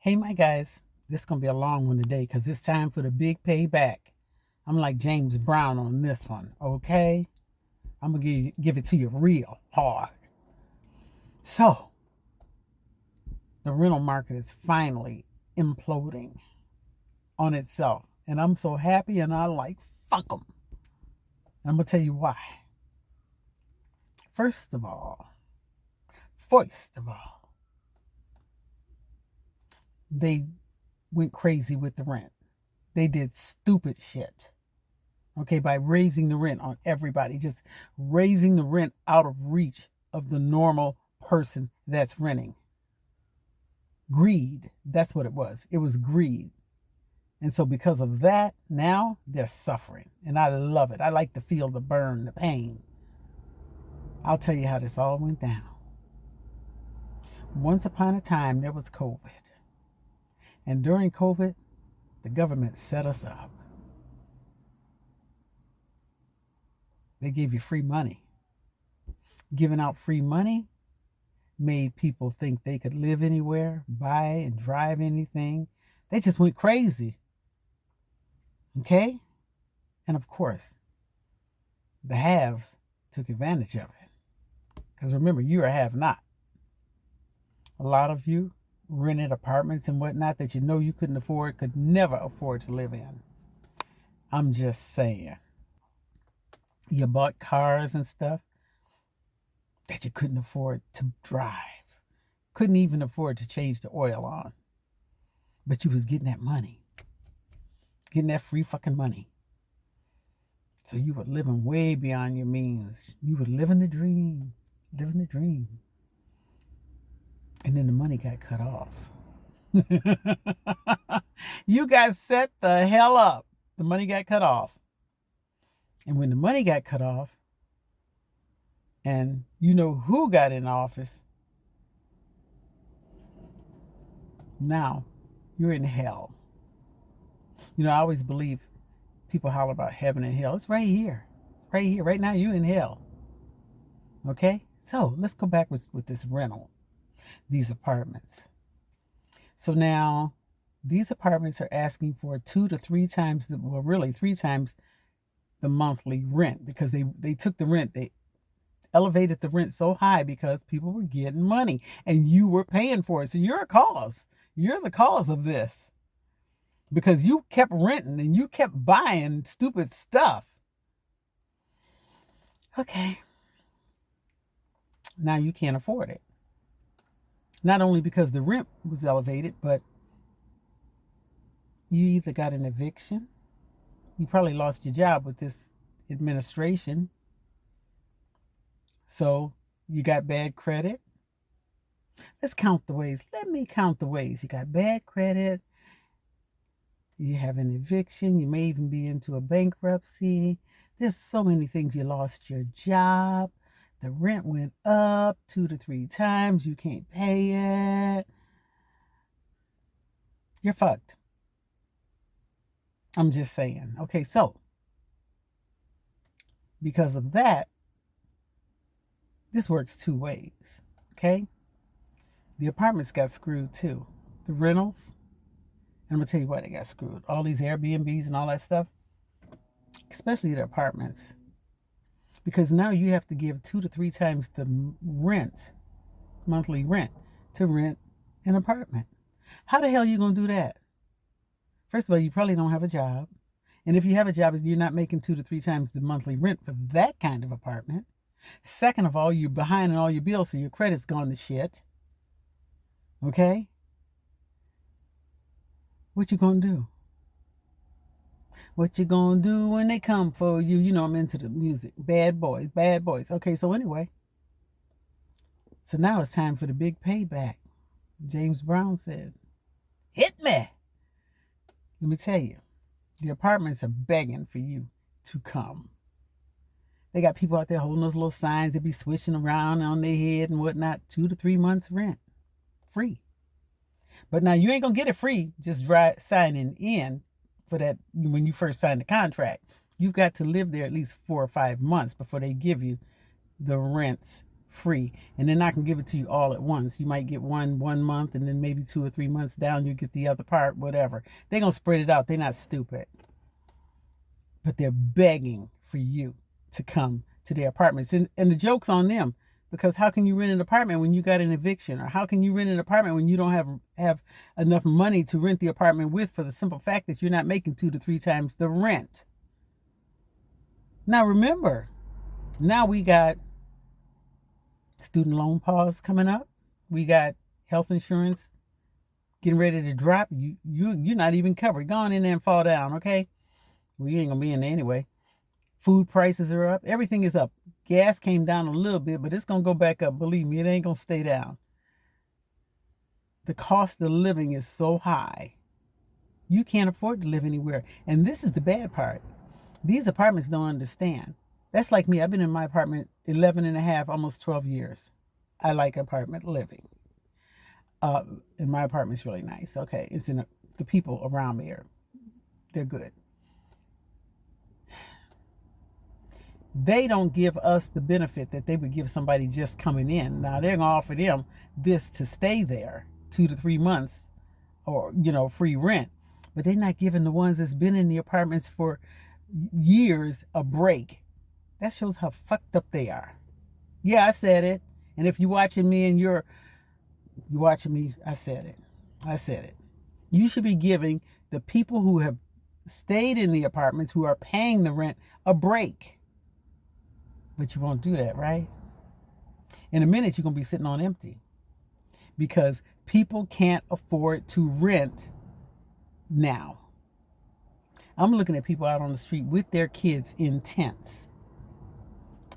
Hey, my guys, this is going to be a long one today because it's time for the big payback. I'm like James Brown on this one, okay? I'm going to give it to you real hard. So, the rental market is finally imploding on itself. And I'm so happy and I like, fuck them. I'm going to tell you why. First of all, they went crazy with the rent. They did stupid shit. Okay, by raising the rent on everybody, just raising the rent out of reach of the normal person that's renting. Greed, that's what it was. It was greed. And so because of that, now they're suffering. And I love it. I like to feel the burn, the pain. I'll tell you how this all went down. Once upon a time, there was COVID. And during COVID, the government set us up. They gave you free money. Giving out free money made people think they could live anywhere, buy and drive anything. They just went crazy. Okay? And of course, the haves took advantage of it. Because remember, you're a have-not. A lot of you rented apartments and whatnot that you know you couldn't afford, could never afford to live in. I'm just saying. You bought cars and stuff that you couldn't afford to drive. Couldn't even afford to change the oil on. But you was getting that money. Getting that free fucking money. So you were living way beyond your means. You were living the dream. Living the dream. And then the money got cut off. You got set the hell up. The money got cut off. And when the money got cut off, and you know who got in office, now you're in hell. You know, I always believe people holler about heaven and hell. It's right here. Right here. Right now, you're in hell. Okay? So let's go back with this rental, these apartments. So now these apartments are asking for 2 to 3 times, really 3 times the monthly rent, because they took the rent, they elevated the rent so high because people were getting money and you were paying for it. So you're a cause. You're the cause of this because you kept renting and you kept buying stupid stuff. Okay. Now you can't afford it. Not only because the rent was elevated, but you either got an eviction. You probably lost your job with this administration. So you got bad credit. Let's count the ways. Let me count the ways. You got bad credit. You have an eviction. You may even be into a bankruptcy. There's so many things. You lost your job. The rent went up 2 to 3 times. You can't pay it. You're fucked. I'm just saying. Okay, so because of that, this works 2 ways. Okay? The apartments got screwed too. The rentals. And I'm going to tell you why they got screwed. All these Airbnbs and all that stuff. Especially the apartments. Because now you have to give 2 to 3 times the rent, monthly rent, to rent an apartment. How the hell are you going to do that? First of all, you probably don't have a job. And if you have a job, you're not making 2 to 3 times the monthly rent for that kind of apartment. Second of all, you're behind in all your bills, so your credit's gone to shit. Okay? What you gonna do? What you gonna do when they come for you? You know I'm into the music. Bad boys, bad boys. Okay, so anyway. So now it's time for the big payback. James Brown said, hit me. Let me tell you, the apartments are begging for you to come. They got people out there holding those little signs that be switching around on their head and whatnot. 2 to 3 months rent. Free. But now you ain't going to get it free just signing in for that when you first sign the contract. You've got to live there at least 4 or 5 months before they give you the rents free, and they're not going to give it to you all at once. You might get one month, and then maybe 2 or 3 months down you get the other part, whatever. They're going to spread it out. They're not stupid, but they're begging for you to come to their apartments, and the joke's on them, because how can you rent an apartment when you got an eviction? Or how can you rent an apartment when you don't have enough money to rent the apartment with, for the simple fact that you're not making 2 to 3 times the rent? Now remember, now we got student loan pause coming up. We got health insurance getting ready to drop. You're not even covered. Go on in there and fall down, okay? Well, you ain't gonna be in there anyway. Food prices are up. Everything is up. Gas came down a little bit, but it's gonna go back up. Believe me, it ain't gonna stay down. The cost of living is so high. You can't afford to live anywhere. And this is the bad part. These apartments don't understand. That's like me. I've been in my apartment 11 and a half, almost 12 years. I like apartment living. And my apartment's really nice. Okay. It's the people around me they're good. They don't give us the benefit that they would give somebody just coming in. Now they're going to offer them this to stay there 2 to 3 months, or, free rent. But they're not giving the ones that's been in the apartments for years a break. That shows how fucked up they are. Yeah, I said it. And if you're watching me and you're watching me, I said it. I said it. You should be giving the people who have stayed in the apartments, who are paying the rent, a break. But you won't do that, right? In a minute, you're going to be sitting on empty, because people can't afford to rent now. I'm looking at people out on the street with their kids in tents,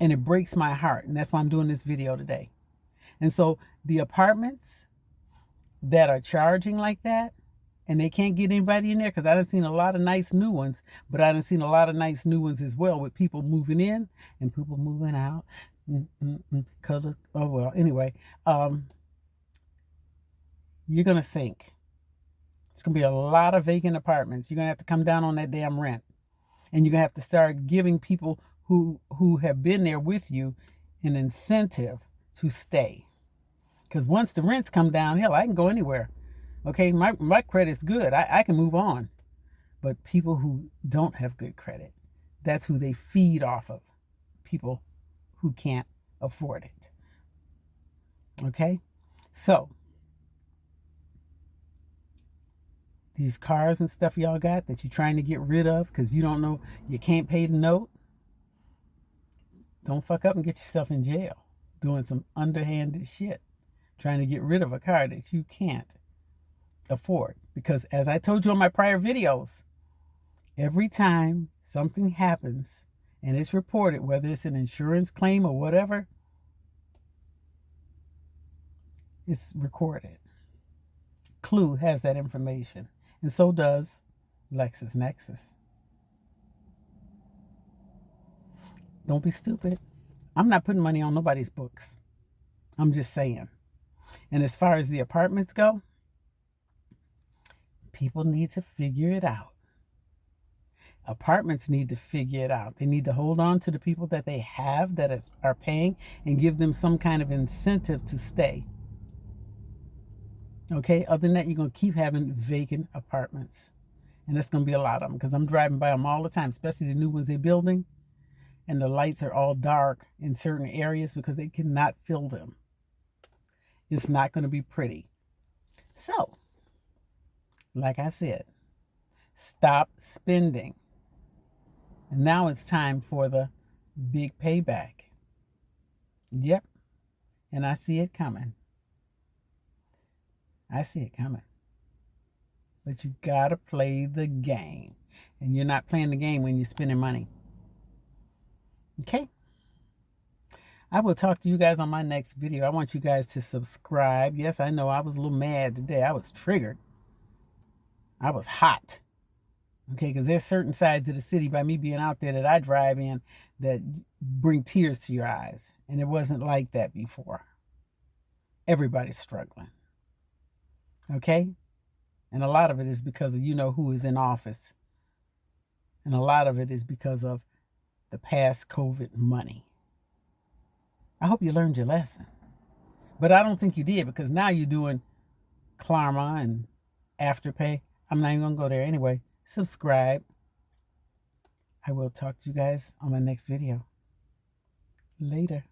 and it breaks my heart. And that's why I'm doing this video today. And so the apartments that are charging like that, and they can't get anybody in there, because I done seen a lot of nice new ones, but I done seen a lot of nice new ones as well, with people moving in and people moving out. Color. Oh, well, anyway, you're going to sink. It's going to be a lot of vacant apartments. You're going to have to come down on that damn rent. And you're going to have to start giving people who have been there with you an incentive to stay. Because once the rents come down, hell, I can go anywhere. Okay, my credit's good. I can move on. But people who don't have good credit, that's who they feed off of. People who can't afford it. Okay? So, these cars and stuff y'all got that you're trying to get rid of because you don't know, you can't pay the note, don't fuck up and get yourself in jail doing some underhanded shit, trying to get rid of a car that you can't afford. Because as I told you in my prior videos, every time something happens and it's reported, whether it's an insurance claim or whatever, it's recorded. Clue has that information, and so does LexisNexis. Don't be stupid. I'm not putting money on nobody's books. I'm just saying. And as far as the apartments go, people need to figure it out. Apartments need to figure it out. They need to hold on to the people that they have that are paying and give them some kind of incentive to stay. Okay, other than that, you're going to keep having vacant apartments. And there's going to be a lot of them, because I'm driving by them all the time, especially the new ones they're building. And the lights are all dark in certain areas because they cannot fill them. It's not going to be pretty. So, like I said, stop spending. And now it's time for the big payback. Yep. And I see it coming. I see it coming. But you got to play the game. And you're not playing the game when you're spending money. Okay? I will talk to you guys on my next video. I want you guys to subscribe. Yes, I know I was a little mad today. I was triggered. I was hot. Okay, because there's certain sides of the city by me being out there that I drive in that bring tears to your eyes. And it wasn't like that before. Everybody's struggling. Okay? And a lot of it is because of who is in office. And a lot of it is because of the past COVID money. I hope you learned your lesson. But I don't think you did, because now you're doing Klarna and Afterpay. I'm not even going to go there anyway. Subscribe. I will talk to you guys on my next video. Later.